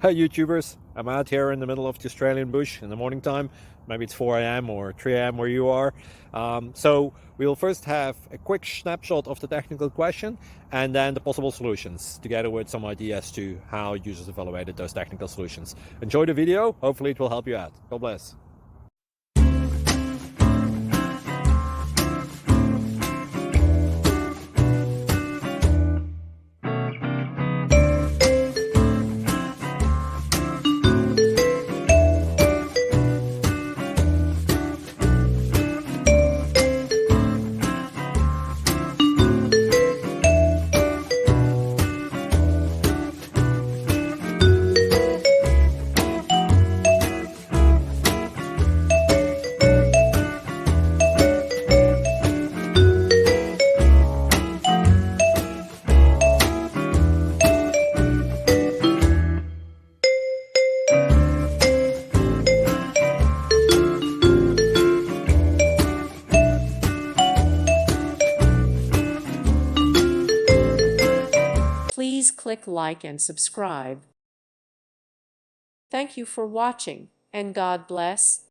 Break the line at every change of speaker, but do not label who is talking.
Hi YouTubers, I'm out here in the middle of the Australian bush in the morning time. Maybe it's 4 a.m. or 3 a.m. where you are. So we'll first have a quick snapshot of the technical question and then the possible solutions, together with some ideas to how users evaluated those technical solutions. Enjoy the video, hopefully it will help you out. God bless.
Please click like and subscribe. Thank you for watching, and God bless.